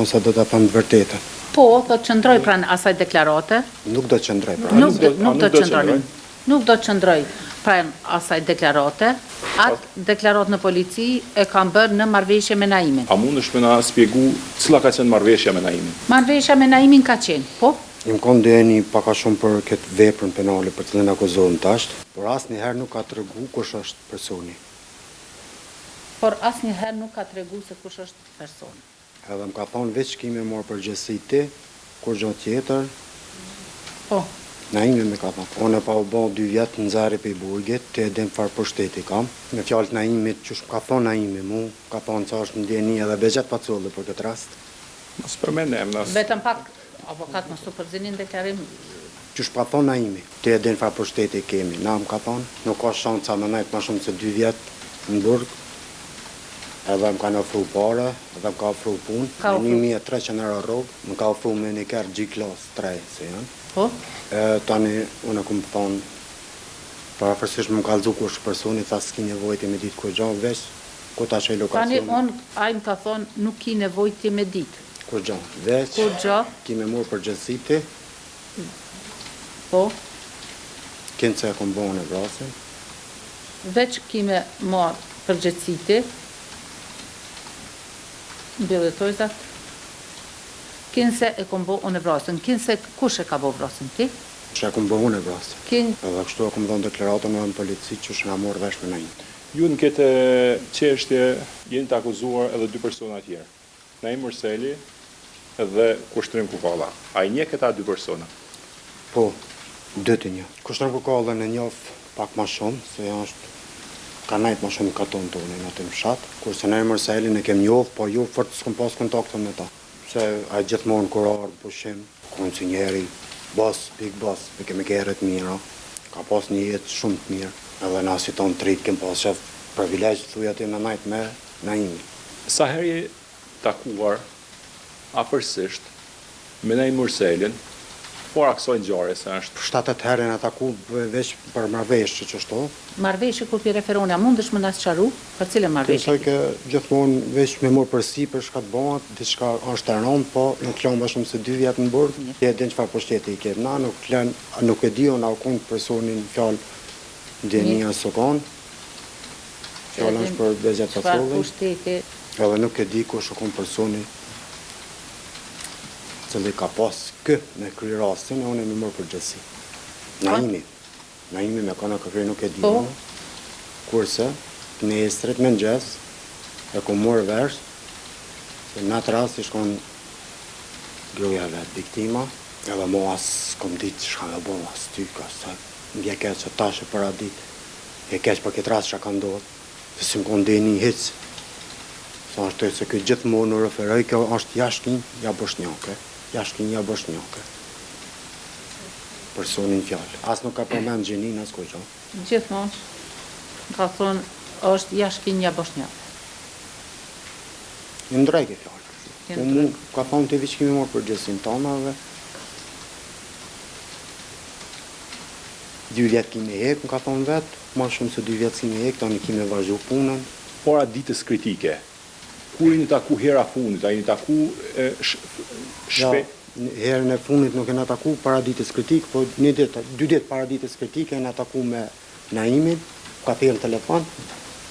unë se do të them të vërtetën. Po, do të qëndroj pranë asaj deklarate. Nuk do të qëndroj pranë. Nuk do të qëndroj. Nuk do të qëndroj pranë asaj deklarate. Atë deklarat në polici e kam bërë në marrëveshje me Naimin. A mundesh me na spjegu cila ka qenë marrëveshja me Naimin? Marrëveshja me Naimin ka qenë, po? Im kanë dëni pak a shumë për këtë veprën penale për të cilën akuzohen tash, por asnjëherë nuk ka tregu kush është personi. Por asnjëherë nuk ka tregu se kush është personi. Edhe më ka thonë veç kime marrë përgjegjësi ti, kur gjë tjetër. Po. Naimi më ka thonë. Unë pa u bën 2 vjet në nxarje për burgit, të edhem farë pushteti kam. Në fjalët Naimit, që ka thonë Naimi mu, ka thonë që është ndjeni edhe begjat paculli për këtë rast. Mos përmendem nas. Vetëm pak avokat mos u përzinin deklarim. Qysh ka thonë Naimi, të edhem farë pushteti kemi. Na më ka thonë, nuk ka shanca më nejt më shumë se 2 vjet në burg. Edhe më kanë ofru pare, edhe më ka ofru punë. Në 1300 euro rrogë, më ka ofru me një kërë G-Class 3, se janë. Po? Tani, unë këmë thonë, parafërsisht më kalëzu kush personi, tha s'ki nevojti me ditë kur gjanë, veç, ku ta që i lokacioni. Tani, a më ka thonë, nuk ki nevojti me ditë. Kur gjanë, veç, kur gjanë, ki me morë përgjësiti. Po? Kënë që e këmë bëhën e vrasin. Veç ki me marë përgjësiti, mbjellë të tojzat, kinë se e kom bo unë e vrasën, kinë se kush e ka bo vrasën ti? Që e kom bo unë e vrasën. Kinë? Edhe kështu e kom dhënë deklaratën në polici që shë nga morë vesh me Naim. Ju në këtë çështje jeni të akuzuar edhe 2 persona tjerë. Naim Murseli dhe Kushtrim Kukalla. A i nje këta 2 persona? Po, 2 të një. Kushtrim Kukalla në njof pak ma shumë, se është ka najtë ma shumë katon tonë në të mshat, kurse Naim Murseli në kem njof, po ju fort s'kom pas kontaktën me ta. Se a gjithmonë kur ardhë pushim, konsinjeri, big boss, me kemi kërët mira, ka pas një jetë shumë të mirë, edhe në asiton të rritë kem pas shef privilegj të thuja ti në najtë me Naimi. Sa herë takuar afërsisht me Naim Murselin, por aksoj në gjare se është... 7 herë në taku veç për marrëveshje që shto. Marrëveshje kur për referoni, a mundesh më nësë qaru? Për cilë marrëveshje? Kësaj ke gjithmonë veç me morë përsi për shka të bëhat, diçka është të rëndë, po nuk klonë më shumë se 2 vjetë në burg. E din çfarë pushteti i ketë. Na nuk e di unë akun personin fjalë ndjenia sokon. Fjallë është për begjat pasollin. Edhe nuk e di kush akun personi cili ka pas me kry rastin, e unë e mi mërë përgjësi. Naimi me kona këkry nuk e di unë, kurse në estret me nëgjes, e ku morë vesh, se në atë rast i shkon gruja vetë viktima, edhe mo asë kom ditë shka dhe bo, asë ty, ka sa, mbje keq që tashe për atë ditë, e keq për këtë rast që ka ndodhë, se si më konë deni hitës, sa është të se këtë gjithmonë në referoj, kjo është jashkin, ja boshnjake. Jashkinja boshnjake. Personin fjallë. Asë nuk ka përmen gjenin, asë ko gjo. Gjithmonë, ka thonë, është jashkinja boshnjake. Në ndrejke fjallë. Unë ka thonë të vishë kemi morë përgjësin tona dhe 2 vjetë kemi hekë, më ka thonë vetë, ma shumë se 2 vjetë kemi hekë, ta në kemi vazhdu punën. Ora ditës kritike, kur i në taku hera fundit, a i në taku shpet? Herën e fundit nuk e në taku para ditës kritik, po 2 ditë para ditës kritike e në taku me Naimin, ka thirë telefon,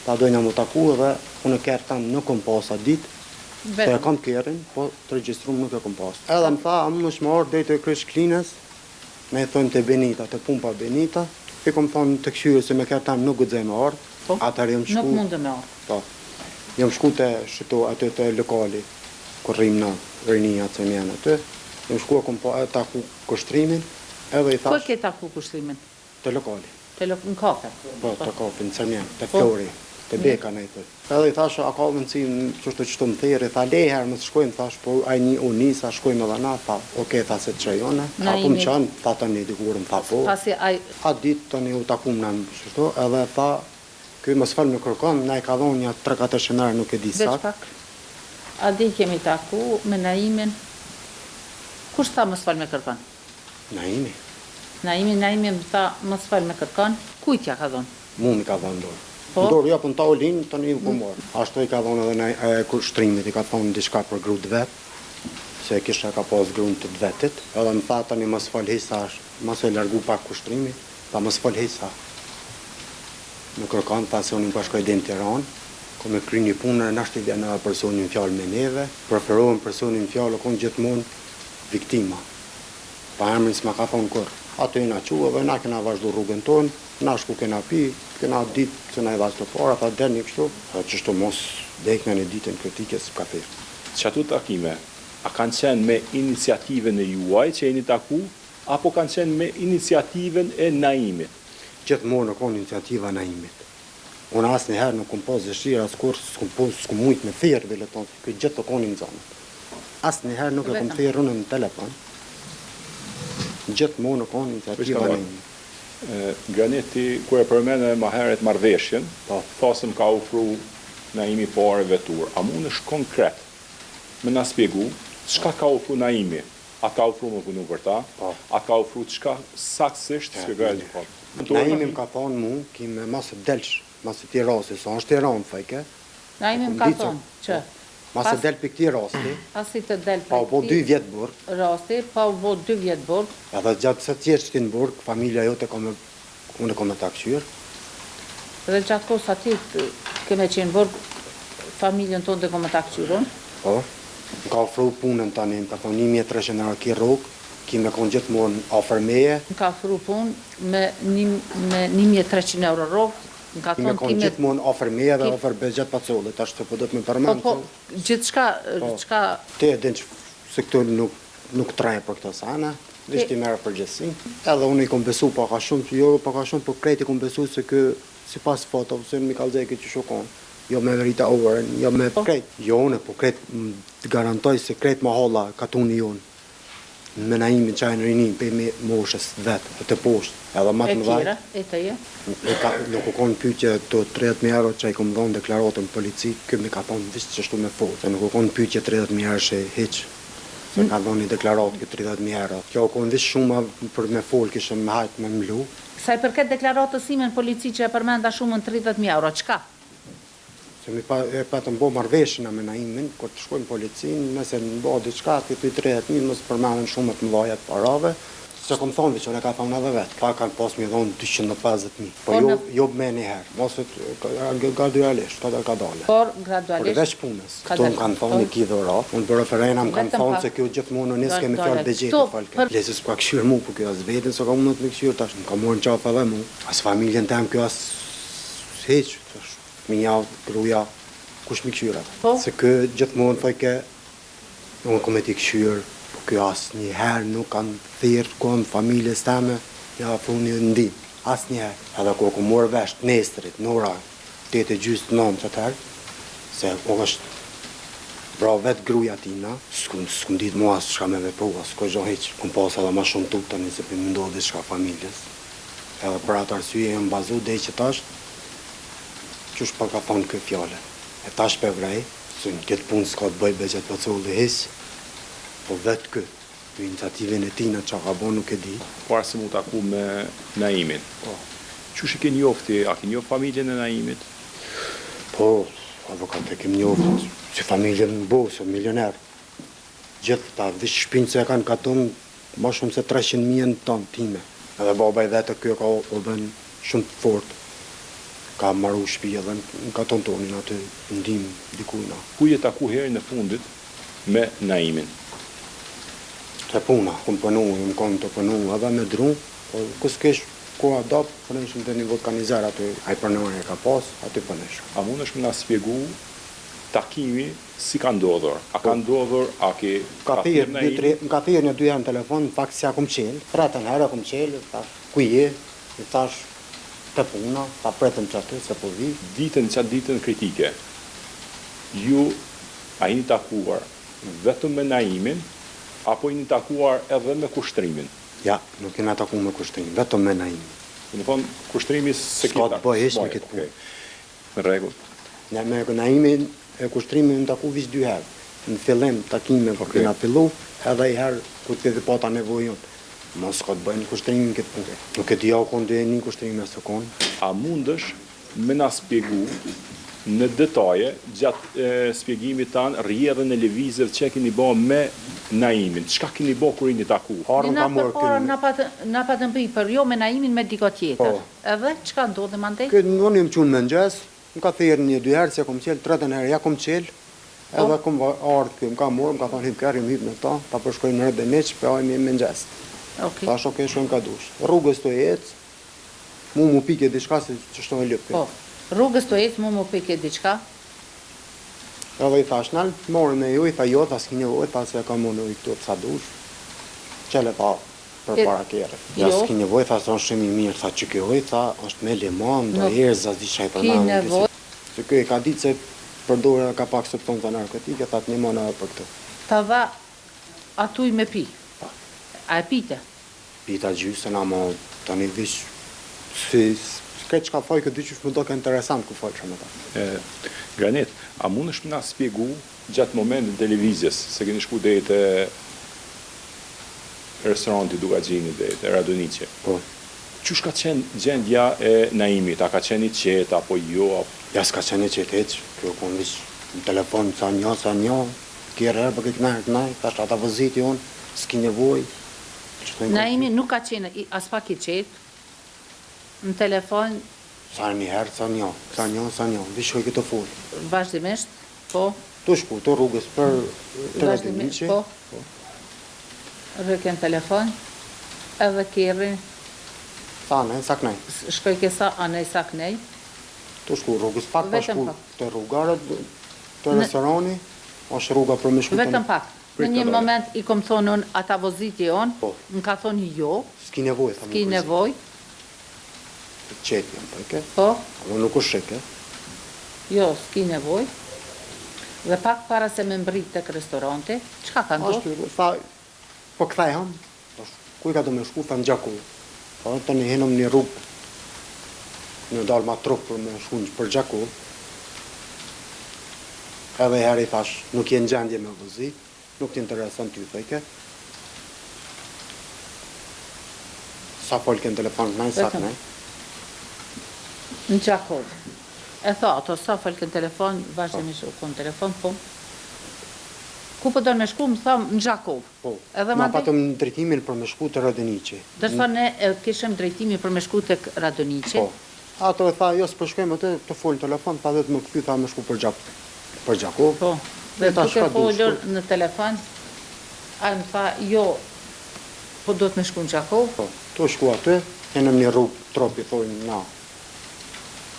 ta dojnë më taku dhe unë kërë tamë nuk kom pas atë ditë, se e kam kërën, po të registrum nuk e kom pas. Edhe më tha, a më është më ardhë dhe të krysh klinës, me e thonë të Benita, të pumpa Benita, e kom thonë të këshyre se me kërë tamë nuk gëdzej me ardhë, atër jam shku. Nuk mundë me ardhë. Jam shku të shito aty të lokali, kur rrim në rinia që më janë aty, jam shku e taku kushtrimin, edhe i thash... Kër ke taku kushtrimin? Të lokali. Në kafe? Po, të kafe, në Cërmjen, të Flori, të Beka në i thë. Edhe i thash, a ka mëndësi që qëtu më thirë, i tha, lejherë më të shkojmë, thash, po a një unisa, shkojmë edhe na, tha, oke, tha se të qajone, tha po më qanë, tha të një dikurëm, tha po. A ditë të një u takum në shështu, edhe tha, këj më sfal me kërkon, na i ka dhonë një 3-4 shënarë, nuk e di sa. Veç pak, a di kemi taku me Naimin, kush tha më sfal me kërkon? Naimi. Naimi më tha më sfal me kërkon, kujt ja ka dhonë? Mu mi ka dhonë dorë. Po? Dorë, ja, për në taolin, të një u këmorë. Ashtu i ka dhonë edhe kushtrimit, i ka thonë diçka për grudë vetë, se kisha ka pas grunë të vetit, edhe më tha tani mos fol hisa, mos e largu pak kushtrimi, pa mos fol hisa. Në kërkan, tha se unë bashkoj dhe në Tiranë, ko me kry një punë, në ashtë i vjen edhe personin fjallë me neve, preferohen personin fjallë, konë gjithmonë viktima. Pa emrin s'ma ka thonë kërë. Ato i na qua dhe na kena vazhdu rrugën tonë, na shku kena pi, kena ditë që na i vazhdu para, ta der një kështu, qështu mos dekme në ditën kritike s'ka thirë. Çato takime, a kanë qenë me iniciativen e juaj që jeni taku, apo kanë qenë me iniciativen e Naimit? Gjithmonë në konë iniciativa Naimit. Unë asë njëherë nuk kom pas dëshirë, asë kur s'kom mujtë me thirë, dhe le tonë, këtë gjithë të konë në zonët. Asë njëherë nuk e kom thirë unë në telefon. Gjithmonë në konë iniciativa Naimit. Graniti, kur e përmene ma heret marrëveshjen, thasëm ka ofru Naimi pare vetur. A mund është konkret me na spjegu çka ka ofru Naimi? A ka ofru më punu për ta? A ka ofru çka saksisht spjegoj të kohë? Naimi më ka thonë mu, kime masë delsh, masë ti rasti, sa është i ranë fajke. Naimi më ka thonë që masë del për këti rasti, pasi të del pa u po 2 vjetë burg, rasti, pa u bo 2 vjetë burg, edhe gjatë se tjerë që ti në burg, familja jote unë e kome të akëshyrë. dhe gjatë kohës atit keme qenë burg, familjen tonë dhe kome të akëshyrën. Po, më ka ofru punën tani, më ka thonë 1300 euro ki rrugë, ki me konë gjithmonë ofër meje. Më ka ofru punë me 1300 euro rrugë, më ka Ki me thonë konë gjithmonë ofër meje dhe ofër bezgjet pacollit, ashtë të pëdët me përmanë. Po, gjithçka Te e din që se këtu nuk trajë për këto sana, vishti merë përgjësin. Edhe unë i kom besu pa ka shumë, jo pa ka shumë, për krejt i kom besu se kë, si pas foto, se në Mikal Zeki që shukon, jo me Rita Oren, jo me krejt. Jo unë, po krejt, të garantoj se krejt ma holla katuni jonë. Me Naimin qajnë rinin, pe me moshës vetë, e të poshtë, edhe matë më dhajtë. e të je. Nuk u konë pyqje të 30.000 euro që i kom dhonë deklaratën polici, kjo me ka thonë vishë që shtu me folë. Se nuk u konë pyqje 30.000 euro që heqë, se ka dhonë një deklaratë kjo 30.000 euro. Kjo u konë vishë shumë për me folë, kishë me hajtë me mlu. Sa i përket deklaratës ime në polici që e përmenda shumën 30.000 euro, qka? Se mi pa të mbo marveshina me Naimin, kur të shkojnë policinë, nëse në mbo diçka, këtu i 30.000, mësë përmenën shumë të mëdhajat parave, se kom thonë veç, e ka thonë edhe vetë, ka kanë pas mi dhonë 250.000, po jo me njëherë, mosët gradualisht, ka dole. Por gradualisht. Por veç punës, këtu më kanë thonë i ki dhurat, unë për referena më kanë thonë se kjo gjithmonë në nisë kemi fjallë begjetë falke. Lesis pa këshyrë mu, po kjo as vetën, so ka mundët me këshyrë tash, më ka morë në qafë edhe mu, as familjen tem kjo as heqë, minja, gruja, kush mi këshyra. Se kë gjithmonë fajke, unë kom e ti këshyrë, po kjo asë njëherë nuk kanë thirë kohën familjes teme, ja afru një ndim, asë njëherë. Edhe ko ku morë vesht nestrit, në ora, 8:30 nëmë të tërë, se unë është bra vetë gruja tina, s'kum ditë mua së shka me vepru, s'ko gjo heqë, kum pas edhe ma shumë tukë tani se për më ndodhë shka familjes. Edhe për atë arsye e më bazu dhe që tashtë, qësh pa ka thonë këtë fjale. E tash për vrej, se në këtë punë s'ka të bëj begjet për cullë dhe hisë, po vetë këtë, për iniciativin e tina që ka bo nuk e di. Parë se mu taku me Naimin, qësh i ke njofti, a ke njoft familjen e Naimit? Po, avokat e kem njofti, që familjen në bo, se milioner. Gjithë ta vishë shpinë që e kanë katon, ma shumë se 300.000 tonë time. Edhe baba i vetë kjo ka o ben shumë të fortë. Ka marru shpi edhe në katon tonin atë ndim dikujna. Ku je taku herën e fundit me Naimin? Të puna, ku më pënu, më konë të pënu edhe me dru, po kësë kesh ku adap, përnëshëm të një vulkanizer aty, a i përnëmën e ka pas, aty përnëshëm. A mund është më nga spjegu takimi si ka ndodhur? A ka ndodhur, a ke... Më ka thirë një 2 herë në telefon, në fakt si a kum qelë, pretën herë a kum qelë, ku je, i thash, të puna, ta pretëm që aty, se po vi. Qatë ditën kritike, ju a jeni takuar vetëm me Naimin, apo jeni takuar edhe me kushtrimin? Ja, nuk jena taku me kushtrimin, vetëm me Naimin. Në thonë, kushtrimi se s'ka të bëj ishë me këtë punë. Në regull. Ne me Naimin e kushtrimin në taku vishë 2 herë. Në fillim takime për këna fillu, edhe i herë ku të dhe pata nevojën. Mos ka të bëjnë kushtrimin këtë punë. Nuk e t'ja u konë dhe një kushtrimin e së konë. A mundësh me na spjegu në detaje gjatë spjegimit tanë rjedhën e lëvizëve që keni ba me Naimin, çka keni bë kur jeni taku? Harun ka marrë Na patën bëj për jo me Naimin me diko tjetër. Edhe çka ndodhi mandej? Këtë unë jam qunë me mëngjes, më ka thirrë 1-2 herë se kom qel, 3 herë ja kom qel. Edhe kom ardhur këtu, më ka marrë, më ka thonë hip kërrim hip në ta, ta përshkojmë në rreth meç, bëjmë me mëngjes. Okej. Tash okej, shkojmë ka dush. Rrugës të ec, mu pikë diçka se ç'shto e lyp. Po. Rrugës të ec mu pikë diçka. Edhe i thash nal, morën me ju, i tha jo, tha s'ki nevojë, tha se ka mënu i këtu sa dush. Qele pa për para kere. Ja s'ki nevojë, tha se është shumë i mirë, tha që kjo i, tha është me limon, do erza, diçka i përmanë. Ki nevojë. Se kjo i ka ditë se përdore ka pak substancë të narkotike, tha të një mëna për këtë. Ta dha atuj me pi. A e pite? Pita gjysën, ama tani vish, këtë që ka thoj këtë dyqysh më do ke interesant ku folë shumë ta. Granit, a mund është më na spjegu gjatë momentin televizjes, se keni shku dhe të restoranti Dugagjini dhe të Radonice. Po. Qysh ka qenë gjendja e Naimit? A ka qenë i qetë, apo jo? Ja s'ka qenë i qetë heq, kjo kon vish në telefon sa një, kjerë herë për këtë knajt, tash ata vëzit jonë, s'ki nevoj. Naimi nuk ka qenë as pak i qetë, në telefon. Sa një herë, sa një, vishoj këtë folë. Vazhdimisht, po. Tu shku, të rrugës për të Vazhdimisht, po. Rëken telefon, edhe kjerri. Sa nej, saknej. Shkoj kësa anej saknej. Tu shku, rrugës pak, pa shku të rrugarët, të restorani, është rruga për me shku të... Vetëm pak. Në një moment i kom thonë unë, ata voziti jonë, më ka thonë jo. S'ki nevoj, thamë. S'ki nevoj. Qetë jam për ke. Po. Ama nuk është sheke. Jo, s'ki nevoj. Dhe pak para se me mbrit të restoranti, qka ka ndodhë? Tha, po këthaj ham, kuj ka do me shku, tha në Gjaku. Tha, të një henëm një rrugë, në dalë ma trupë për me shku në për Gjaku. Edhe herë i thash, nuk jenë gjendje me vëzi, nuk t'intereson ty, thëjke. Sa folë kënë telefon, nëjë sak, nëjë. Në Gjakov. E tha, ato sa folë kënë telefon, vazhdimisht u konë telefon, po. Ku po do me shku, më tha, në Gjakov. Po, Edhe ma patëm drejtimin për me shku të Radonice. Dërsa ne kishëm drejtimin për me shku të Radonice. Po, ato e tha, jo s'përshkojmë atë, të folë telefon, ta dhe të më këthy, tha me shku për Gjakov. Po, dhe duke folër në telefon, a më tha, jo, po do të me shku në Gjakov. Po, tu shku atë, enëm një rrugë, tropi, thojnë, na,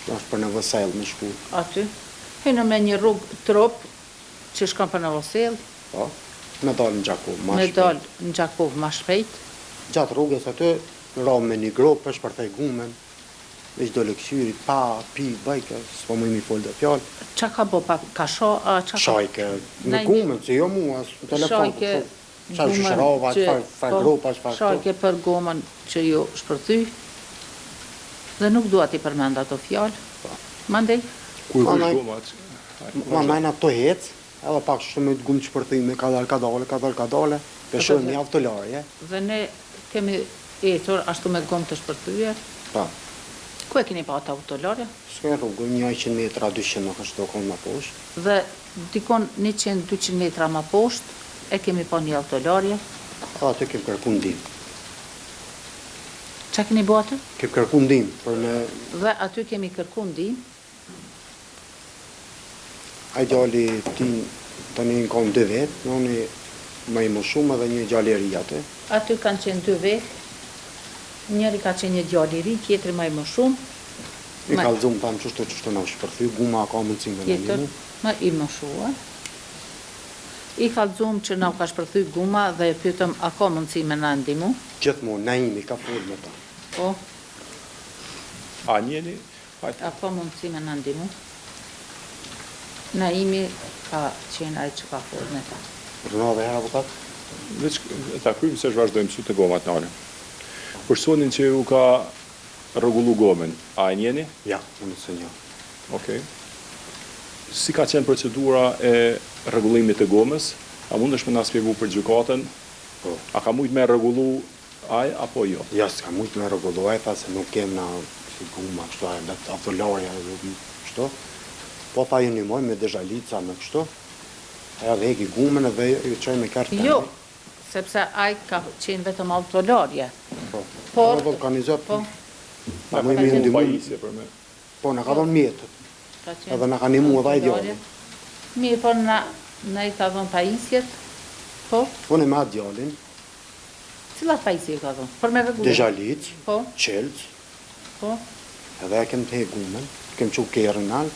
është për në vësel me shku. Aty, hynë me një rrugë trop, që shkon për në vësel. Po, me dalë në Gjakov, ma shpejt. Me dalë në Gjakov, ma shpejt. Gjatë rrugës atë, ram me një gropë, është për thej gumen, veç do lëksyrit, pa, pi, bajke, s'po më imi folë dhe fjallë. Qa ka bo pa, ka sho, Shajke, me gumen, se jo mua, në telefon. Shajke, Shajke, faj gropa, faj shajke për gomën që ju shpërthy. Dhe nuk dua t'i përmenda ato fjallë. Mandej? Kur kush gomat? Ma najna të hecë, edhe pak shumë me të gumë që përthime, ka dale, peshojmë një avtolarje. Dhe ne kemi etur ashtu me gomë të shpërthyje. Pa. Ku e keni pa ato autolarje? S'ka rrugë, 100 metra, 200 nuk është do konë ma poshtë. Dhe dikon 100-200 metra ma poshtë, e kemi pa një autolarje. Atë kem kërku ndim. Qa keni bo atë? Kem kërku ndim, për me... Dhe aty kemi kërku ndim. A gjalli ti tani në kam 2 vetë, nëni më i më shumë edhe një gjalli ri atë. Aty kanë qenë 2 vetë, njëri ka qenë një gjalli ri, tjetëri më i më shumë. I kalëzum tamë qështu në shpërthy, guma ka mundësim dhe në një mu. Më i më shumë. I kalëzum që na ka shpërthy guma dhe e pyetëm a ka mundësi me na ndimu. Gjithmonë, Naimi ka folë me ta. Po. A njeni? A ka mundësi me na ndimu. Naimi ka qenë ai që ka folë me ta. Rëna dhe herë avokat? Veç ta krymë se shvazhdojmë su të gomat në alë. Personin që ju ka rregullu gomen, a e njeni? Ja, unë se një. Okej. Si ka qenë procedura e rregullimit të gomës? A mundesh me na spjegu për gjykatën? Po. A ka mujt me rregullu aj apo jo? Ja, s'ka mujt me rregullu aj, tha se nuk kem na si guma, kështu, a dhe autolarja, kështu. Po tha ju një moj me dezhalica me kështu. Aja dhe eki gumen edhe ju qoj me kartë. Jo, sepse ai ka qenë vetëm autolorje. Po. Por, Në vulkanizat, po, Na më ka i dhënë ndihmu. pajisje për me. Po, në ka dhënë mjetët. ka qenë Edhe na ka ndihmu edhe ai autolorje. djalin. Mirë, po na i ka dhënë pajisjet, po, Unë me atë djalin, cilat pajisje i ka dhënë? Për me rregullu. Dejalic, Po, Qelç, po, edhe e kem të hegumen, kem që kerën alë,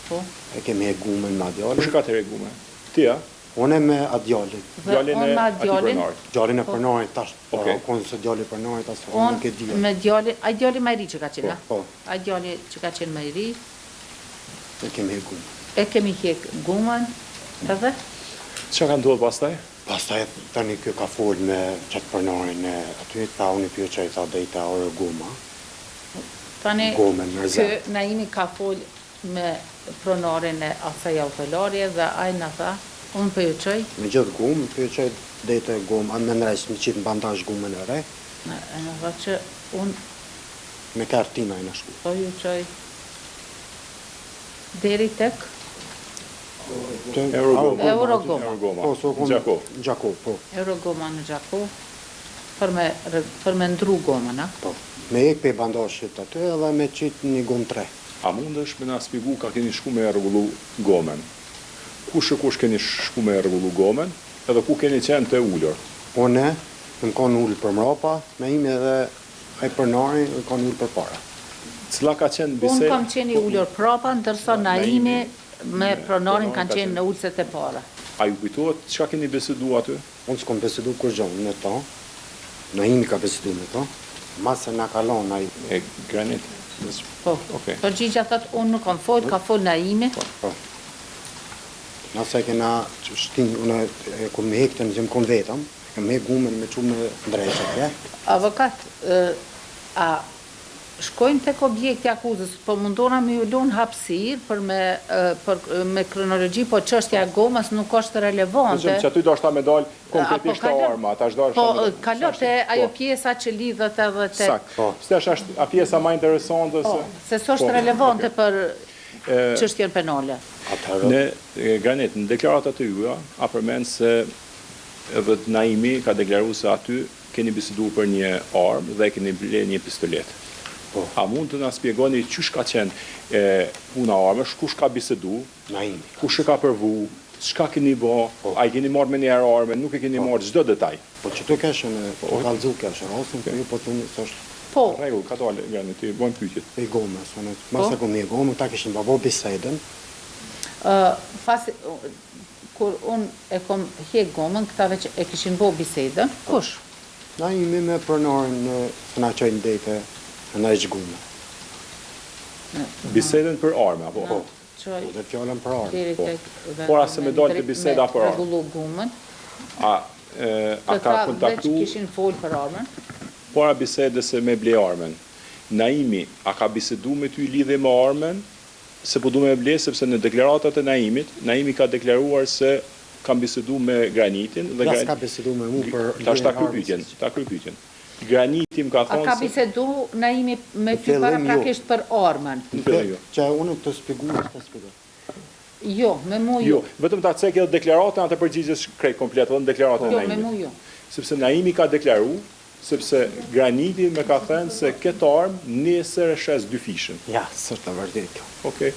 po. e kem hegumen me atë Kush djalin. ka të regume? Ti, a? Unë me atë djalin. Dhe Djalin unë e me atij djalin, pronarit. Djalin e përnarit tash, po, Okej. konë se djali i përnarit tash, unë nuk e di. unë me djalin, ai djali më i ri që ka qenë, a? Po, Ai djali që ka qenë më i ri, e kem hegumen. e kemi hjek gumën, edhe Çka ka ndodhur pastaj? Pastaj tani kjo ka fol me qatë përnarin e aty, tha unë i pjo që i tha dhejta orë guma. tani Gomen, kë mërzat. Naimi ka fol me pronarin e asaj autolorje dhe ai na tha, unë po ju çoj, Me gjithë gumë, pjo që i dhejta e gumë, anë me nërejsh me qitë në bandazh gumën e re, e na tha që unë me kartina i në shku. po ju çoj deri tek Eurogoma. Eurogoma. Eurogoma. Po, so kom... Gjako. Gjako, po. Eurogoma në Gjako, për me ndru gomën, a? Po. Me ek pe bandazhit aty edhe me qitë një gumë 3. A mundesh me na shpjegu ka keni shku me rregullu gomen? Kush e kush keni shku me rregullu gomen? Edhe ku keni qenë të ulur? Une, më kanë ullë për mrapa, me ime edhe ai përnari më kanë ullë për para. Cila ka qenë Unë bisedë? kam qenë i ullur prapa, ndërsa Naimi me pronarin kanë ka qenë qenë. në ullëset e para. A ju kujtohet çka keni bisedu aty? Unë s'kom besedu kur gjonë në to, në imi ka besedu me to, masë na kalon ai, E granit. Po, Okej. përgjigja thot, unë nuk kam fol, ka fol Naimi, po. Nëse kena shtin, unë e kom me hektën, që më kom vetëm, e me gumën me që me ndrejqët, ja? avokat, a shkojnë tek objekti akuzës, po mundona me ju lun hapësirë me kronologji, po çështja e gomës nuk është relevante. Që aty do shta me dal konkretisht të kalon- arma, tash do Po, shta me... kalo te ajo pjesa që lidhet edhe te... Sakt. Po. Stesh është a pjesa më interesante Po, se... se s'është Po, relevante okej. për çështjen penale. Atëherë, Në Granit, në deklaratat e juaja, a përmend se edhe Naimi ka deklaruar se aty keni biseduar për një armë dhe keni bler një pistolet. Po. A mund të na shpjegoni çysh ka qenë puna e armësh, kush ka bisedu, na imi. kush e ka përvu, çka keni bë, a i keni marrë me një herë armën, nuk e keni marrë çdo detaj. Po që të keshën, po kalëzu keshën, rasin, po ju po të një, së është Po, Rregull, ka dalë Granit, ti bën pyetje. pe gomës, unë, masë kom një gomë, ta kishin babo bisedën, pasi kur unë e kom hjek gomën, këtave që e kishin bo bisedën, kush? na imi me pronarin të na qojnë dete në na gjgume. Bisedën për armë apo? Po. Qoj Dhe fjallën për armë. deri Po. tek... Por as se me dalë te biseda për armë. Rregullu gumën, A ka këta veç kontaktu kishin fol për armën. para bisedës me ble armën? Naimi, a ka bisedu me ty lidhje me armën? Se po du me ble, sepse në deklaratat e Naimit, Naimi ka deklaruar se kam bisedu me Granitin dhe Ja s'ka besedu me mu për tash ta lidhjen e kryj armës. pyetjen, ta kryj pyetjen. Graniti më ka A ka thonë se bisedu Naimi me ty fillim, para jo. prakisht për armën? në fillim jo. Që unë të spjegu, të spjegu. Jo, me mu Jo, jo. vetëm ta cek edhe deklaratën atë përgjigjes krejt komplet, edhe në deklaratën e Jo, me Naimit. mu jo. Sepse Naimi ka deklaru, sepse Graniti me ka thënë se këtë armë nesër e shes dy fishën. Ja, sështë e vërdet kjo. Okej.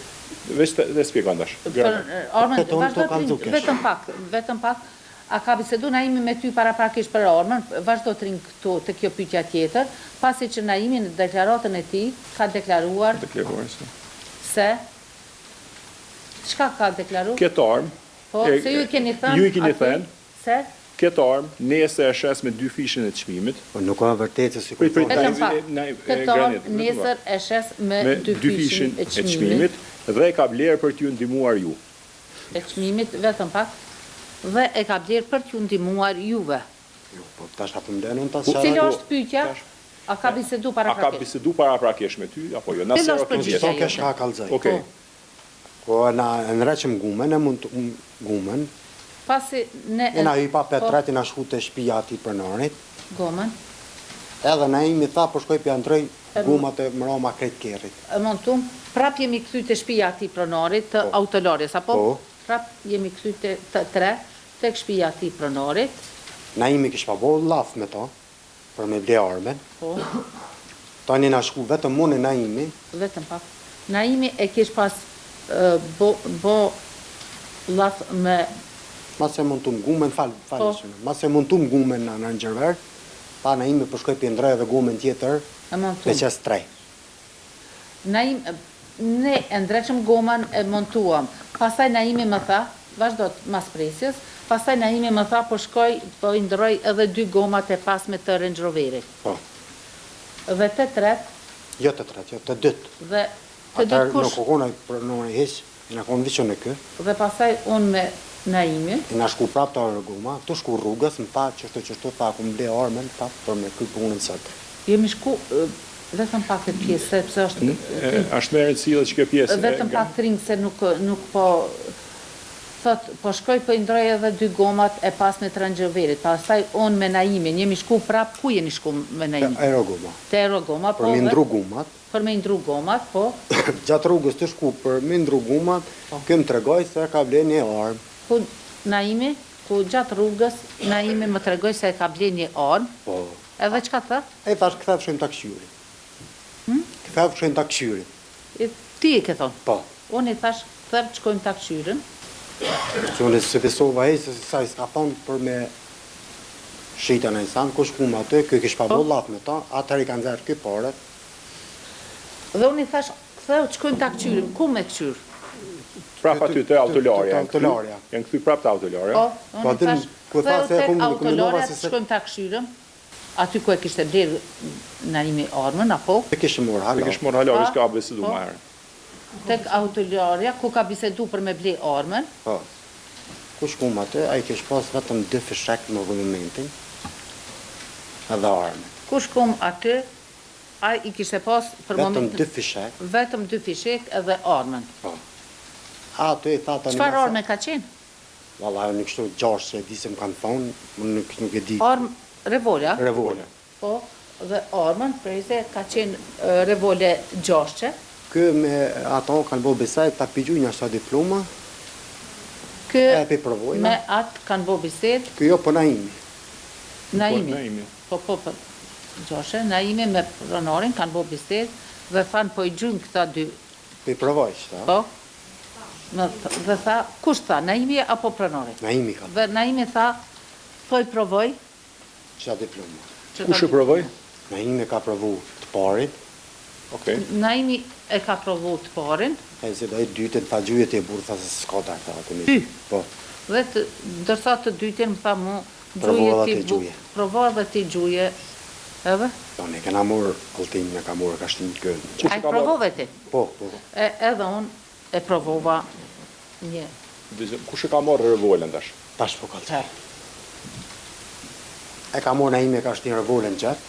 Veç të shpjegon tash. Për armën, Këtë unë të kam vazhdo dukesh. vetëm pak, a ka bisedu Naimi me ty para prakisht për armën, vazhdo të rinë këtu të kjo pyetja tjetër, pasi që Naimi në deklaratën e tij ka deklaruar Deklaruar se. se çka ka deklaruar? Këtë armë, Po, e- se ju i keni thënë. ju i keni aty thënë. Se këtë armë nesër e shes me dy fishën e çmimit. Po nuk ka vërtet se si Prit, kur prit, thonë. vetëm pak. Këtë Granit, armë nesër e shes me me dy dy fishën fishin e çmimit dhe e ka bler për t'ju ndihmuar ju. e çmimit vetëm pak dhe e ka bler për t'ju ndihmuar juve. Jo, po tash apo më denon ta Cila shara. është pyetja? tash- A ka bisedu para A ka prakisht? bisedu para prakesh me ty apo jo? Na Cila sero është këtë përgjigjja? Gjitho gjë. kesh ka kalzaj. Okej. Ko na nreqëm gumën, e mund të gumën, Pasi ne e na hypa po, petret, i na shku të shpia ati për narit, gomën, edhe na imi tha, po shkoj për ndroj E gumat e mroma krejt kerit. e montum, prap jemi kthy te shtëpia e atij pronarit të Po. autolores, apo? Po. Prap jemi kthy te tre tek shtëpia e atij pronarit Naimi kish pa bo laf me ta, për me ble armen. Po, Tani na shku vetëm unë e Naimi, vetëm pak. Naimi e kish pas bo laf me... mas e mund të më gumen, mas e mund të më gumen në Ngjërver, pa Naimi përshkoj për ndrej dhe gumen tjetër, e montum. pe qes 3. Ne e ndreqëm gomën e montuam. Pastaj Naimi më tha, vazhdo mas presjes, pastaj Naimi më tha, po shkoj, po i ndroj edhe 2 gomat e pasme të Range Roverit. Po, Dhe të tret, jo të tret, jo të dytë. dhe të Atër dytë në kush, kokona për në e heq, i në konë viqën e kë, dhe pastaj unë me Naimi, i në shku prap të arë goma, të shku rrugës, më pa qështu, pa ku më ble armen, pa për me këj punën sëtë. jemi shku, vetëm pak e pjesë, sepse është... Është me rëndësi që kjo pjesë... Vetëm pak të ringë se nuk po... Thot, po shkoj po i ndroj edhe 2 gomat e pasme të Range Roverit, pastaj unë me Naimin, jemi shku prap, ku jeni shku me Naimin? Aerogoma. Te Aerogoma, po... Për me ndru gomat, Për me ndru gomat, po... gjatë rrugës të shku për me ndru gomat, këmë të regoj se ka ble një armë. Ku Naimi, ku gjatë rrugës, Naimi më tregoj se e ka ble një armë, Po, edhe çka tha? e thash këthev shojmë të këshyri. Këthev shojmë të këshyri. Ti e ke thonë. Po, Unë i thash, këthev shkojmë ta këshyrin. që unë se besova e se sa i s'ka thonë për me shita në insan, ku shku më atë, këj kish pa bo laf me ta, atër i kanë zërë këj pare. Dhe unë i thash, këthev shkojmë ta këshyrin. Ku me këshyr? Prap aty të autolarja. Të autolarja. Janë këthy prap të autolarja. Po, unë i thash, ku e tha se e këtheu kom tek në kombinova autolarja se të se shkojmë ta këshyrim. Aty ku e kishte blerë Naimi armën, apo? e kishë morë Dhe hala. kishë morë halari Pa, s'ka bisedu po. më herë. Tek autolarja, ku ka bisedu për me ble armën. Po, ku shku më atë, a i kish pas vetëm 2 fishek në momentin, edhe armë. Ku shkum aty, a i kishte pas për Vetëm momentin... 2 fishek, Vetëm 2 fishek edhe armën. po. A të i tha tani... Çfarë arme ka qenë? Valla, në kështu 6 e di se më kanë thonë, më nuk e di. Armë revolja, Revolja. po, dhe armën, prejse, ka qenë revole 6. Kë me ato kanë bo besaj, ta pigju një ashta diploma, Kë e pe provojna, me atë kanë bo bisedë, kë jo për Naimi. Naimi. Naimi. Po, 6, Naimi me pronarin kanë bo bisedë, dhe thanë po i gjynë këta 2, Pe provoj, shta. po. Dhe tha, kush tha, Naimi apo pronari? Naimi ka, Dhe Naimi tha, po i provoj. qëta diploma. që Kush ka e provoj? Naimi ka provu të parin, Okej. Naimi e ka provu të parin, e se do i dytën, tha gjujet e burë, tha se s'ka ta këta atë Ty? Po, dhe dërsa të dytin më tha mu, Provo edhe ti gjuje. Provo edhe ti gjuje, edhe? do ne kena morë altin, ne ka morë ka shtin kënë. A i provove ti? Po, po, Edhe unë e provova një. Kush e ka marrë revolën tash? tash po kalë. E ka morë Naimi, e ka shtin revolën gjatë,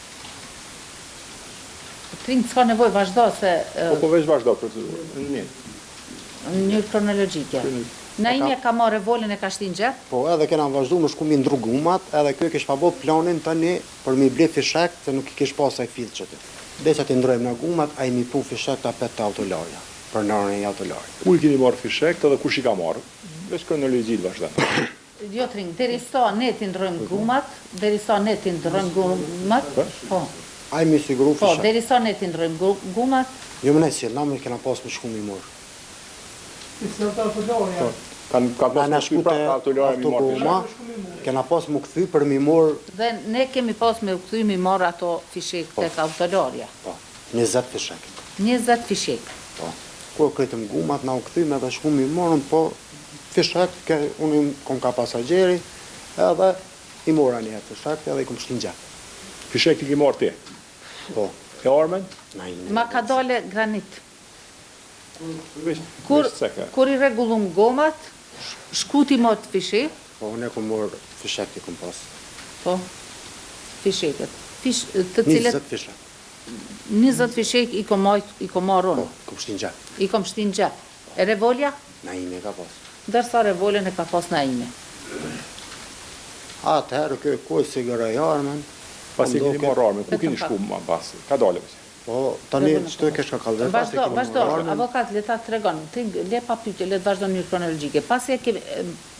Trinë s'ka nevoj vazhdo se Po veç vazhdo procedurën. Në mirë. një kronologjike. Naimi e ka marrë revolën e ka shtin gjatë, po edhe kena vazhdu më shku mi ndru gumat, edhe kjo kish pa bo planin tani për mi ble fishek, se nuk i kish pasaj fill që të. Dhe që ti ndrojmë në gumat, a i mi pu fishek të apet të autolarja, për nërën e autolarja. Ku i keni marrë fishek edhe kush i ka marrë? Veç kronologjit vazhdan. jo trinë, deri sa ne ti ndrojmë gumat, deri sa ne ti ndrojmë gumat, po, A i mi siguru po, fishek. deri sa ne ti ndrojmë gumat, Jo më nësi, na me kena pas më shku mi morë. Ka Na pas na shku shku pra të autolarja mi marrë autogoma, fishek. kena pas më këthy për mi morë, dhe ne kemi pas me u kthy mi marrë ato fishek tek autolarja. po, 20 fishek. 20 fishek. Po, kur kretëm gumat, na u këthyme dhe shku mi morën, po, fishek, unë kom ka pasagjeri, edhe i mora një fishek, edhe i kom shtin gjatë. Fishek ti ki marrë ti. Po, E armen? Naimi. Ma ka dole granit. Veç Kur, seka. kur i regulum gomat, shkuti më të fishek, Po, unë e kom morë fishek të kom pas. po, fisheket. Të cilët 20 fishek. 20 fishek i kom marrë Po, unë, kom shtin gjatë. i kom shtin gjep. E revolja, Naimi e ka pas. ndërsa revolën e ka pas Naimi. Atëherë, kjo kohë si gërë armen, Pasi po keni mdoke- marrë arme, ku keni Vetëm shku më pas? Ka dole pëse? Po, tani çdo e kesh ka kallë. Vazhdo, avokat, le ta tregon, le pa pyetje, le të vazhdo në mënyrë kronologjike. Pasi e kemi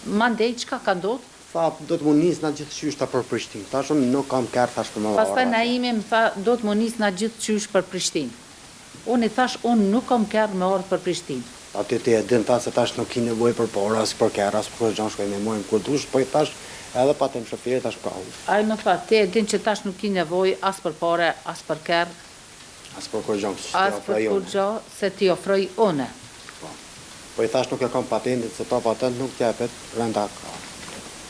mandej, çka ka ndodhur? Tha, do të më nisë na gjithë qyshta për Prishtinë. Tash unë nuk kam kërë thash për më varë. Pastaj Naimi më tha, do të më nisë na gjithë qysh për Prishtinë. Unë i thash, unë nuk kam kërë me orë për Prishtinë. Aty ti e din tha se tash nuk ki nevojë për porë, as për kërë, as për gjanë shkoj me mojmë kur dush, po i thash edhe pa të më shofirë tash ka u. Ai më tha, ti e din që tash nuk ki nevojë as për pore, as për kërë, As për kur gjanë që as ti për ofroj kur unë. gjo, se ti ofroj une. Po i thash nuk e kam patentit, se pa patent nuk t'jepet, renda ka.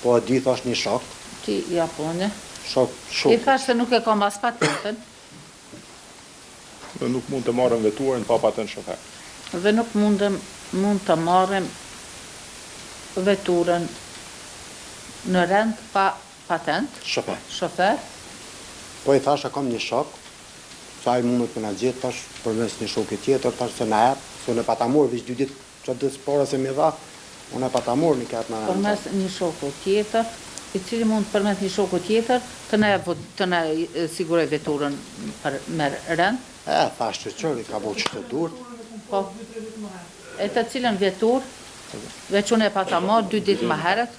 Po e di thash një shok, Ti Japone. shok I shumë. thash se nuk e kam as patentën, Dhe nuk mund të marrën veturën pa patent shofer. dhe nuk mund të marrem veturën në rend pa patent, Shofer. shofer. Po i thash e kam një shok, sa i mundet me na gjithë tash përmes një shoku tjetër, tash se na jep, se unë e pata morë veç 2 ditë që të spora se mi dha, unë e pata morë një katë na Përmes një shoku tjetër, i cili mund përmes një shoku tjetër të na siguroj veturën me rend, Thash që qëri ka bo që të dur, po. E të cilën vetur, veç unë e pata marrë 2 ditë më herët,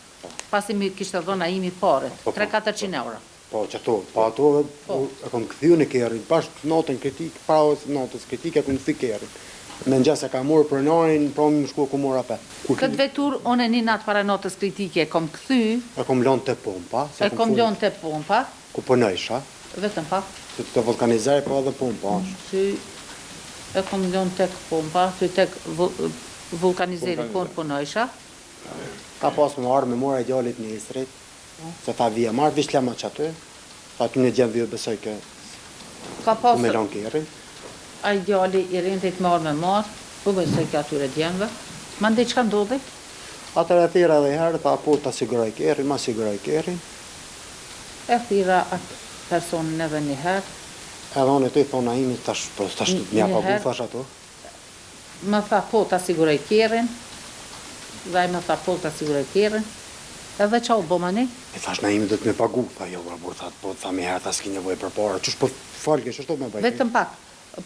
pasi mi kishte dhënë Naimi paret, 3-400 euro. po që to, po ato e kom këthyu në kerin, bashkë notën kritik, para notës kritik e kom këthy kerin. Me në gjasë e ka morë për narin, pra më shku e kom morë apet. Këtë vetur, unë një natë para notës kritike e kom këthy, E kom lonë të pompa, e kom lënë të pompa, ku përnëjsha, vetëm pa, se të vulkanizaj po edhe pompa është. ty e kom lënë tek pompa, ty tek vulkanizeri kur punojsha, Ka pas më marrë me mora e djallit një isrit, se tha vija marrë, vish lema që aty, tha ty në gjemë vjo besoj ke ka ku pas me lonë kerin. ai djali i rendit marrë me marrë, po besoj ke atyre djemve, ma ndej çka ndodhi? Atër e thira edhe herë, tha po të siguroj kerin, ma siguroj kerin, E thira atë personin edhe një herë, edhe unë e të i thona imi, tash mja Një pagu, herë. thash ato. më tha po ta siguroj kerin, dhe ai më tha po ta siguroj kerin, edhe qa u bomani? E thash na imi do të me pagu, tha jo, bërë, tha, po, tha mi herë, tha s'ki nevoj për para, qësh po falke, qështu do me bëjke? Vetëm pak,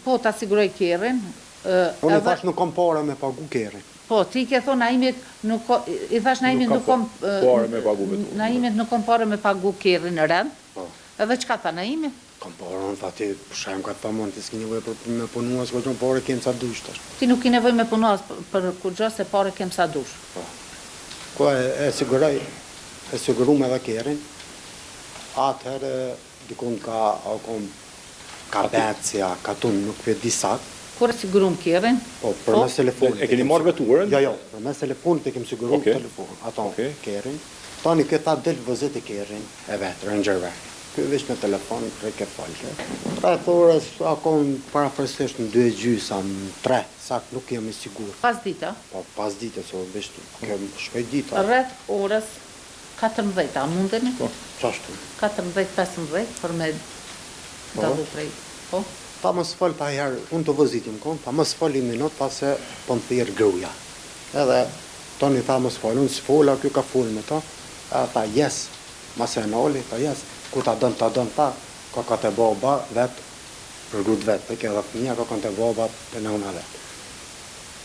po ta siguroj kerin, Unë i thash nuk kam para me pagu kerin. po, ti ke thonë Naimit, i thash Naimit nuk kam parë me pagu veturën. Naimit nuk kam parë me pagu kerin në rend, Po. edhe çka tha Naimi? Kam para, unë tha ti, shem ka tha mon, ti s'ki nevoj për me punua, s'ko qënë pare kemë sa dush tash. Ti nuk i nevoj me punuas për kur gjë se pare kem sa dush. Ko e siguroj, e sigurum edhe kerin, atëherë dikun ka becja, ka tunë, nuk për disat, Kur e sigurum kerin, po përmes telefonit. E keni marrë veturën? Jo, përmes telefonit e kem sigurum Okej. telefon, ato Okej. kerin. Tani këta del vëzit e kerin, e vetë, Ranger vetë. Ky veç me telefon, reke falke. 3 orës, akon parafërsisht në 2 gjysa, në 3, sakt nuk jam i sigur. pas dita, Po pas ditës, o veç kem shkoj dita. rreth orës 14, a mundeni? Po. Qashtu. 14-15 për me dallu prej. Po, Ta më sfal ta herë, unë të vëzitim kon, ta më sfal i minut pas se po më thirë gruja. Edhe tani tha më sfal, unë s'fola, kjo ka fol me ta. A tha yes, mas e nali, tha yes, ku ta dën ta, ka të baba vetë, për grut vetë, për edhe fëmija ka të baba për nëna vetë.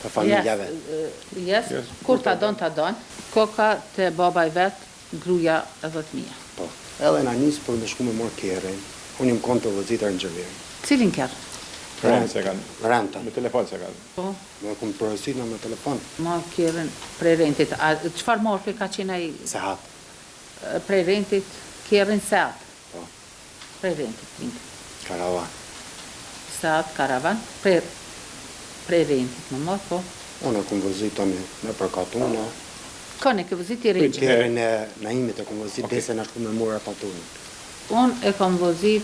Për familja vetë. Yes, Yes, kur ta don, koka te babaj vet, gruaja edhe fëmia. Po. Edhe na nis për me shku me morë kerin, unë im kon të vëzitar në gjëveri. Cilin kërë? Rend se kanë. Renta, Me telefon se kanë. Po, me kumë përësina me telefon, ma kërën prej rentit. A çfarë morfi ka qenë ai se hatë, prej rentit, kërën seat. Po. Prej rentit, karavan. seat, karavan, prej rentit, më morë, po. Unë e kumë vëzit tani me përkatuna, Kone ke vëzit i rentit. kerin e naimit e kumë vëzit, Okej. dese në shku me morë patunin. Unë e kam vëzit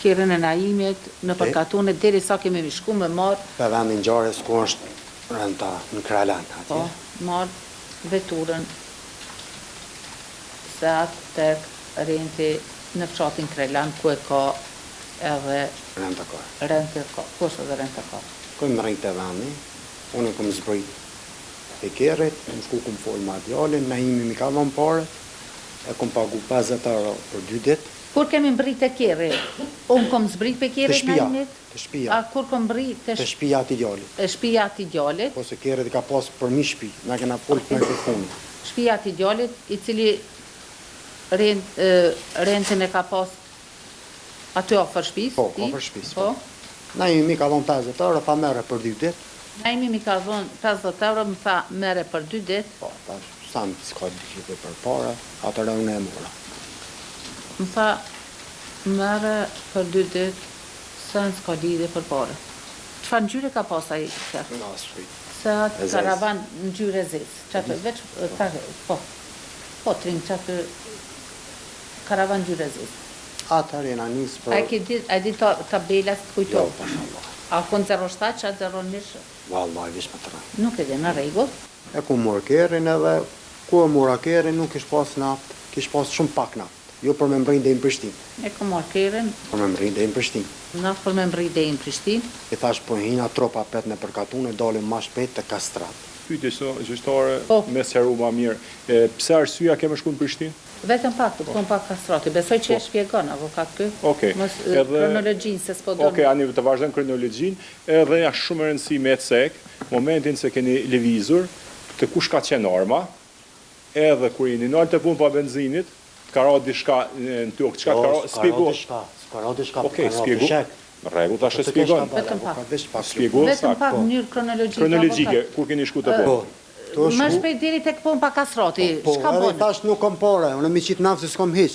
kërën e Naimit në përkatune, deri sa kemi mi shku me marë, Për vendin gjarës ku është renta në Kralan, po, atje. marë veturën seat tek renti në fshatin Krelan, ku e ka edhe Renta ka. rente ka, ku është edhe rente ka. Këmë më rejtë e vendi, unë e kumë zbrit e kerit, më shku kumë folë ma djallin, naimi mi ka dhëmë pare, e kumë pagu 50 euro për 2 ditë, Kur kemi mbrit e keri, unë kom zbrit pe të keri shpia, Naimit, të shpia, a kur kom mbrit të shpia ati djallit. e shpia ati djallit, Po se kerit i ka pasë për mi shpi, na kena folë të mikrofoni. shpia ati djallit, i cili rentin e ka pas aty afër shtëpisë? Po, afër shtëpisë. Po. Na mi ka dhënë 50 euro, tha merre për 2 ditë. Naimi mi ka dhënë 50 euro, më tha merre për 2 ditë. Po, tash sa më s'ka dikë për para, atëra unë e mora. Më tha merre për 2 ditë, sa s'ka lidhje për parë. Çfarë ngjyre ka pas ai? Na sfrit. Se atë karavan ngjyrë zezë. Çatë veç po. Po trim çatë karavan ngjyrë zezë. Atëherë jena nis për... A di tabelas të kujto? Jo, pashallah. A kon 07, qa 01? Wallahi, vish më të rënë. Nuk e di në rregull. E ku mor kerin edhe, ku e mora kerin nuk ish pas naft, kish pas shumë pak naft. Jo për me mbrin dhe në Prishtinë. E ku marr kerën, Për me mbrin dhe në Prishtinë. na për me mbri deri në Prishtinë. I thash po hina tropa pet në përkatune, dalim ma shpejt të kastrat. Pyetje zyrtare, Po. me sqaru më mirë. Pse arsyeja ke më shku në Prishtinë? Vetëm pak, të kom pak kastrati. Besoj që e shpjegon avokat ky. Okej. Mos Edhe- kronologjinë se s'po do. Okej, ani të vazhdojmë kronologjinë, edhe është shumë e rëndësi me të sek, momentin se keni lëvizur, të kush ka qenë arma, edhe kur jeni nal të punë pa benzinit, ka ra diçka në tokë, çka ka ra, spjego. S'ka ra diçka, Okej, s'ka ra spjego. fishek. Në rregull, tash e Të kesh spjegon. ka bala, Vetëm pak. avokat, veç pak. Spjego Vetëm sakt. pak po. mënyrë kronologjike. Kronologjike, avokat. kur keni shku të Po, punë. to Më shku... shpejt deri tek pompa kastrati. Po, Çka edhe i bën? thash nuk kom pore, unë mi qitë nafë se s'kom hiq.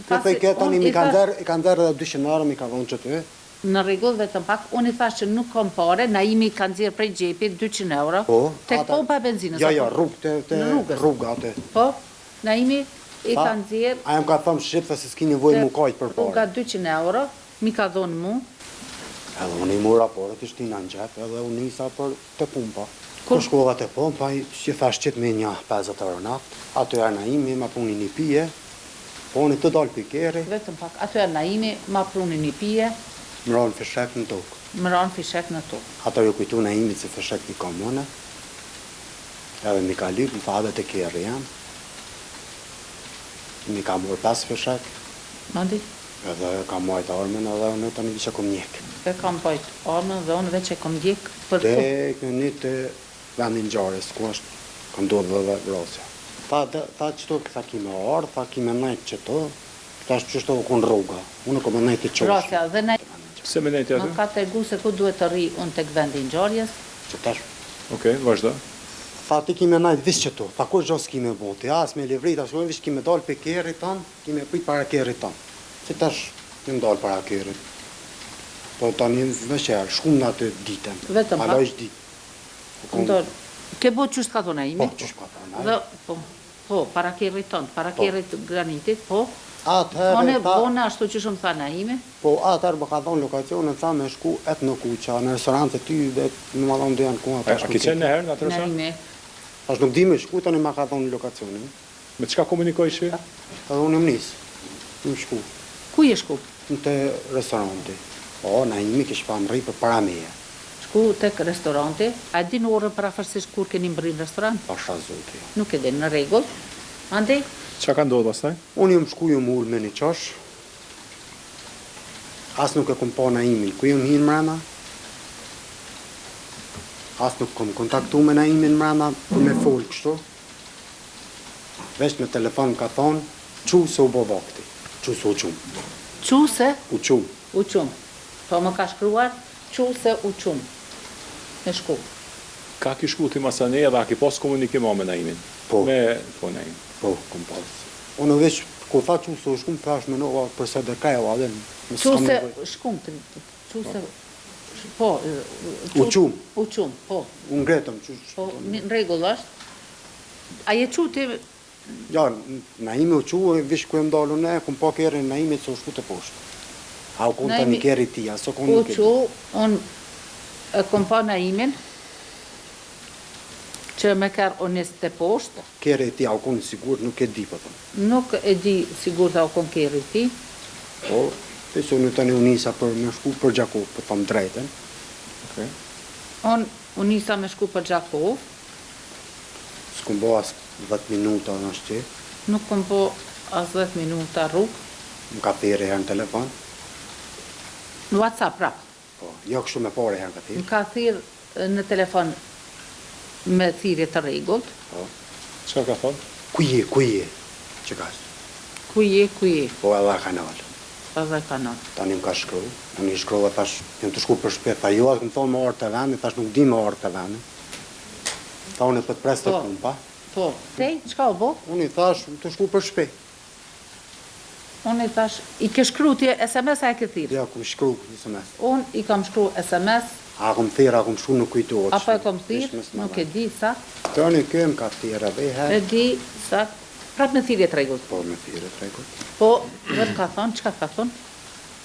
Pasi Këtë i ketë tani unë mi i kanë thash- dherë, i kanë dherë edhe 200 euro, mi ka dhonë që ty. Në rregull vetëm pak. Unë i thash që nuk kam pare, Naimi ka nxjerr prej xhepit 200 euro. Po, Tek ata- pompa e benzinës. Ja, apo? rrugë të Në rrugës. rruga atë. Po, Naimi i Tha, ka nxjerr A jam ka thëmë shqipë se s'ki nevojë mu kajtë për rruga pare. 200 euro, mi ka dhonë mu. Edhe unë i mura pore të shtina në gjep, edhe unë nisa për të pumpa. Kur- Kur shkova të pumpa, që thash qëtë me një 50 euro naft, aty e na imi, ma puni një pije, po unë të dalë pikeri, Vetëm pak. Aty e Naimi ma pruni një pije, më ronë fishek në tokë. më ranë fishek në tokë. Ata ju kujtu na imi se fishek një komune, edhe mi ka lypë, më tha edhe të kjerë jam. Mi ka mërë 5 fishek, Mandi, edhe ka majtë armen edhe unë të një që kom njekë. e kam bajt armën dhe unë veç e kom djek për Dhe të. në një të vendin gjarës, ku është, ka ndodhë dhe vrasja. Tha qëto këta kime ardhë, tha kime najtë qëto, ta është qështo kun rruga, unë kom najtë të qoshë. Rasja, dhe ne Se me nejtë më aty? ka tregu se ku duhet të rri unë tek vendi ngjarjes. Që tash, Okej, vazhdo. tha ti kime najtë visë qëto, tha kur gjos kime boti, as me livrita, shkojnë vish kime dalë për kerit tanë, kime prit para kerit tanë. Që tash, kime dalë para kerit. Po tani vësherë, shkum në atë ditën. Vetëm pak. Ala është ditë. Ndor, ke bo qështë ka dhona imi? Po, qështë ka thënë, Dhe, po, para kerit tonë, para kerit granitit, po. Atëherë, One tha, bona ashtu që shumë tha Naimi. po atëherë më ka thonë lokacionin, tha me shku etë në kuqa, në restorante ty dhe më ma thonë dhe janë ku A ata ke qenë në herë në atë restorant? Naimi. Tash nuk di me shku, tani ma ka thonë lokacionin. Me çka komunikoj shi? Edhe unë më nisë, më shku, Ku je shku? në të restoranti. Po, na imi kish pa më rri për para meje, Shku tek restoranti. A din orën parafërsisht kur keni mbri në restorant? pasha zoti. Nuk e din, në rregull. Andej, Çka ka ndodhur pastaj? Unë jam shku ju më ullë me një qash, as nuk e kom pa na imin, ku jam hinë mrena, as nuk kom kontaktu me na imin mrena për me folë kështu. Vesh me telefon ka thonë, qu se u bo vakti, qu se u qumë, qu se u qumë. u qumë. Po më ka shkruar, qu se u qumë. Me shku. Ka ki shku ti masane edhe a ki pas komunikim me Naimin? Po. Me po Naim. Po, kom pas. Unë veç, ku tha qu se u shkumë, thash me nova përse dhe ka e vadhe, më Qu s'kam se nevojë. shkum të, qu se, po, U qumë. U qumë, po. Unë gretëm, Po, në rregull është. A je qu ti, Ja, Naimi u quë, vish ku e më dalu ne, kum pa kërën Naimit se u shku të poshtë. A u kun të Naimi- një kërë i tia, so kun u nuk e di. qu, unë e kom pa Naimin, që me kërë unis të poshtë, Kërë i tia, u kun sigur, nuk e di, po thëmë. nuk e di sigur të u kom kërë ti, Po, të su në tani unisa për me shku për Gjakov, për thëmë drejten. Okej. unë unisa me shku për Gjakov, S'kum bo as 10 minuta në shqe, nuk kom po as 10 minuta rrugë, më ka thire herë në telefon. në WhatsApp prap. Po, jo kështu me pare herë ka thire. Më ka thirë në telefon me thirrje të rregullt. Po, Çka ka thonë? ku je, që ka shë? Ku je? Po edhe kanal. Edhe kanal. Tani më ka shkru, unë i shkruva thash, jam të shku për shtëpi, tha jo, atë më thonë më orë të vendit, thash nuk di më orë të vendit. Tha unë për të pres të punë, pa. Po, tej, qka o bo? Unë i thash, të shku për shtëpi. Unë i thash, i ke shkru ti SMS a e ke thirë? Ja, ku shkru SMS. Unë i kam shkru SMS, A kom thirë, a kom shku nuk kujtohet. apo e kom thirë, nuk e di sa. Tani këm ka thirë edhe E herë. di sa, prap me thirje tregut. Po me thirë tregut. Po, vetë ka thonë, qka ka thonë?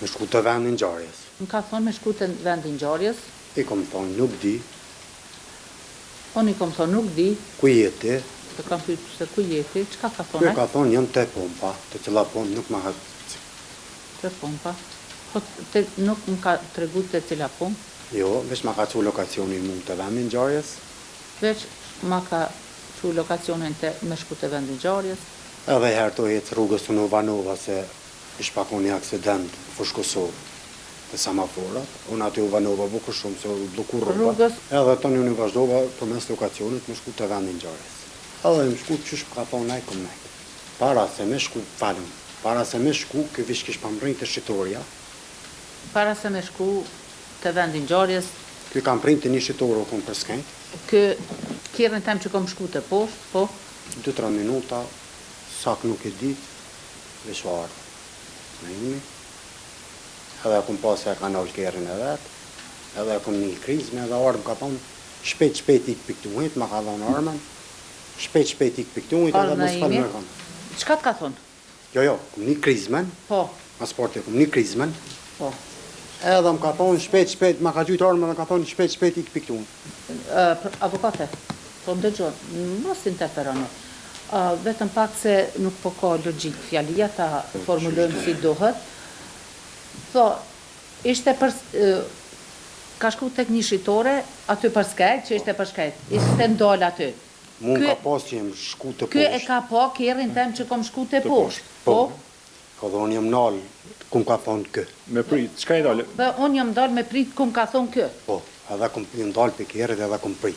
Me shku të vendin ngjarjes. Më ka thonë me shku të vendin ngjarjes, I kom thonë nuk di, unë i kom thonë nuk di, ku jeti. të kam pyet se ku jeti, qka ka Kjo thonë? ka thonë jam te pompa, të cila pompë nuk ma ha. Të pompa. Po, nuk më ka tregu të cila punë, Jo, veç ma ka cu lokacionin mund të vendin ngjarjes. veç ma ka qu lokacionin të me shku të vendin ngjarjes. Edhe herë të jetë rrugës të Novanova se ishpakon një aksident fush Kosovë të semaforat. Unë aty u vanova bukur shumë se u bloku rruga. Rrugës. Edhe tani unë i vazhdova përmes lokacionit me shku të vendin ngjarjes. Edhe më shku qysh ka thonë aj kom nejt. Para se me shku, falem, para se me shku, kë vish kish pamrejnë të shqitoria. Para se me shku të vendin ngjarjes, Ky kam prejnë të një shqitorë o kom për skejt. kjerën tem që kom shku të poshtë, po, 2-3 minuta, sak nuk e di, veç u ardhë. Me imi. Edhe kom pas e ka nalë kjerën e vetë, edhe kom një krizme, edhe ardhë më ka thonë, shpejt ik piktuit, ma ka thonë armen, shpejt ik piktuit, edhe Ardhë mos në falë imi? me kanë. qka të ka thonë? Jo, kom një krizmen, Po, pasporti kom një krizmen, po. edhe më ka thonë shpejt, ma ka gjujtë armen dhe ka thonë shpejt ik piktuit. Avokate, po ndëgjon, mos interferoni. Vetëm pak se nuk po ka logjik fjalia ta formulojmë si duhet. Tho, ishte për ka shku tek një shitore aty për skajt, që ishte për skajt. Ishte ndal aty. Mun Ky- ka pas që jem shku të Ky e poshtë. ka po kjerrin tem që kom shku të poshtë. Po, ka dhe unë jem nalë, kum ka thonë kë. Me prit, çka i dalë? Dhe unë jam dal me prit kum ka thonë kë. Po, edhe kum ndalë për kjerit edhe kum prit.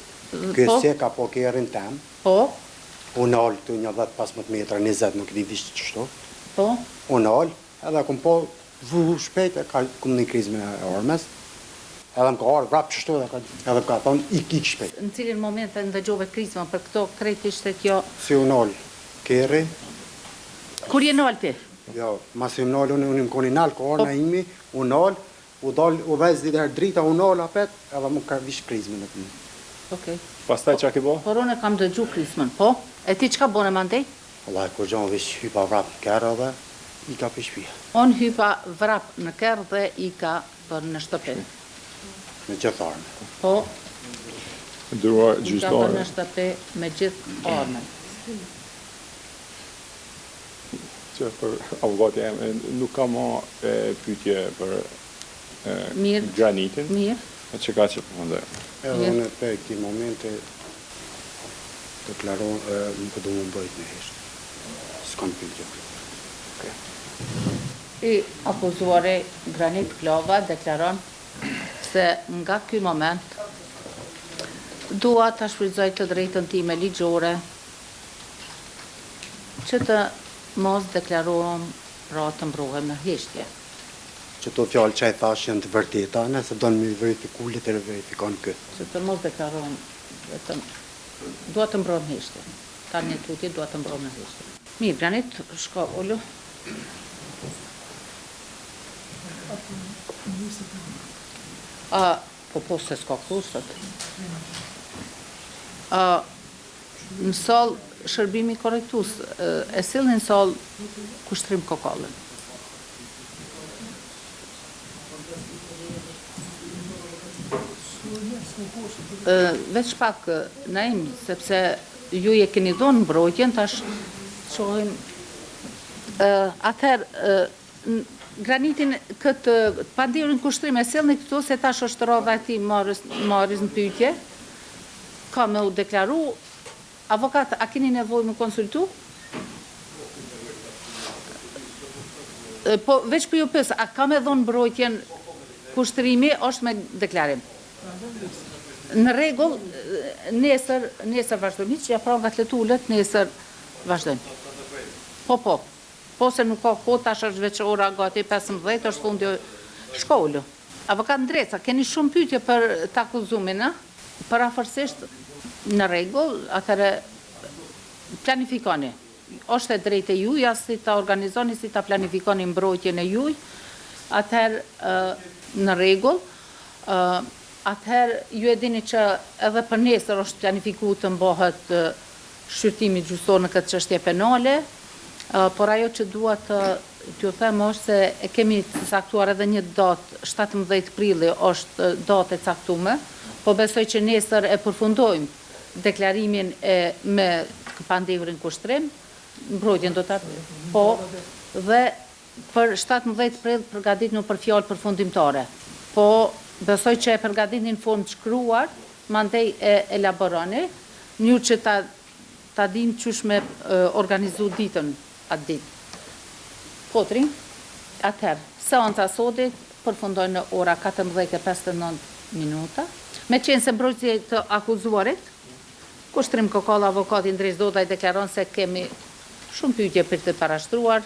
Ky Po. se ka po kjerin tem, Po, unë nalë të një 10-15 metra, 20, nuk di vishë qështu. po, Unë nalë, edhe kum po vu shpejt, e kum një krizme e armes, edhe më ka arë vrap qështu, edhe më ka thonë ik shpejt. në cilin moment e ndëgjove krizma për këto krejt ishte kjo. Si unë nalë kjeri, Kur je nal ti? jo, mas im nalë, unë më koni nalë, ka arë në imi, unë nalë, u dhez ditë herë drita, unë nalë apet, edhe më ka vish krizme në të një. Okej. Pastaj çka ke bë? Por unë e kam dëgju krizmën, po? E ti qka bone mandej? Allah, kur gjonë vish hypa vrap në kërë edhe, i ka për shpia. Unë hypa vrap në kerë dhe i ka për në shtëpi. Me gjithë arme. Po, Ndërruar i ka për në gjyqtare. shtëpi me gjithë armën. Që për avokati jam, nuk ka ma pyetje për Mirë. granitin, Mirë, e që ka që përmëndë. Edhe Mirë. unë për këti momente deklaron, më përdu më bëjt në heshtë. S'kam pyetje. i akuzuari Granit Klova deklaron se nga ky moment dua ta shfrytëzoj të drejtën time ligjore që të mos deklarohem pra të mbrohem në heshtje. Që to fjallë që e thash janë të vërteta, nëse do në me verifiku, le të verifikon kë. Që të mos deklarohem vetëm dua të mbrohem në heshtje. Ta një tutje dua të mbrohem në heshtje. Mirë, Granit, shko ullu. Po se s'ka kursët. Në salë shërbimi korrektus, e sillnin salë kushtrim kokallën. Veç pak, Naim, sepse ju je keni dhonë mbrojtjen, tash shohim. Atëherë, Granitin këtë pandirin kushtrim e sillni këtu se tash është rrodha e tij marrës në pyetje. Ka me u deklaru, avokat, a keni nevojë më konsultu? Po, veç për ju pës, a ka me dhonë mbrojtjen kushtrimi, është me deklarim? Në rregull, nesër vazhdojmë, që ja pra nga tletullet, nesër vazhdojmë. Po, Po se nuk ka kohë, tash është veç ora gati 15, është fundi shkollu. Avokat Ndreca, keni shumë pyetje për të akuzumin, a? Parafërsisht në rregull, atëherë planifikoni. Është e drejtë e juja si ta organizoni, si ta planifikoni mbrojtjen e juj. Atëherë në rregull, atëherë ju e dini që edhe për nesër është planifikuar të mbohet shqyrtimi gjyqësor në këtë çështje penale, por ajo që dua të t'ju them është se e kemi caktuar edhe një datë, 17 prilli është datë e caktuar, po besoj që nesër e përfundojmë deklarimin me pandevrin kushtrim, mbrojtjen do ta po dhe për 17 prill përgatitnu për fjalë përfundimtare. Po besoj që e përgatitni në formë të shkruar, mandej e elaboroni, një që ta dim qysh me organizu ditën atë ditë. Kotri, atëherë, seanca sotit përfundojnë në ora 14:59 minuta, me qenë se mbrojtje të akuzuarit, kushtrim Kokalla avokati Ndres Dodaj deklaron se kemi shumë pyetje për të parashtruar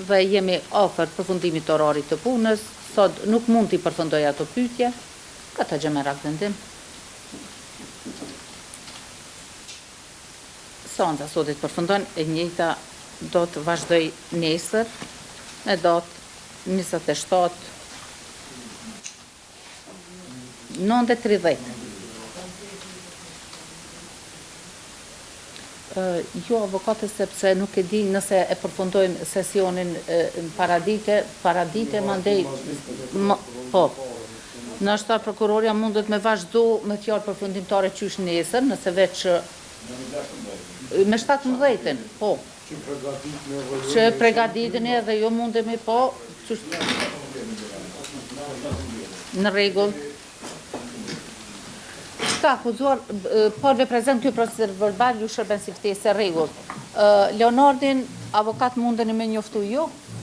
dhe jemi afër përfundimit të orarit të punës, sot nuk mund t'i përfundoj ato pyetje, ka të gjë merak vendim. Seanca sotit përfundon, e njëjta do të vazhdoj nesër me datë 27 9:30. Jo avokate sepse nuk e di nëse e përfundojmë sesionin paradite mandej po. Nështë prokuroria mundet me vazhdu me fjalë përfundimtare qysh nesër, nëse veç me 17-ën, po. Që pregaditën edhe jo mundemi, po. Në rregull. Ka akuzuar, porve prezent kjo procesër verbal, ju shërben si ftesë rregull. Leonardin, avokat mundeni me njoftu ju?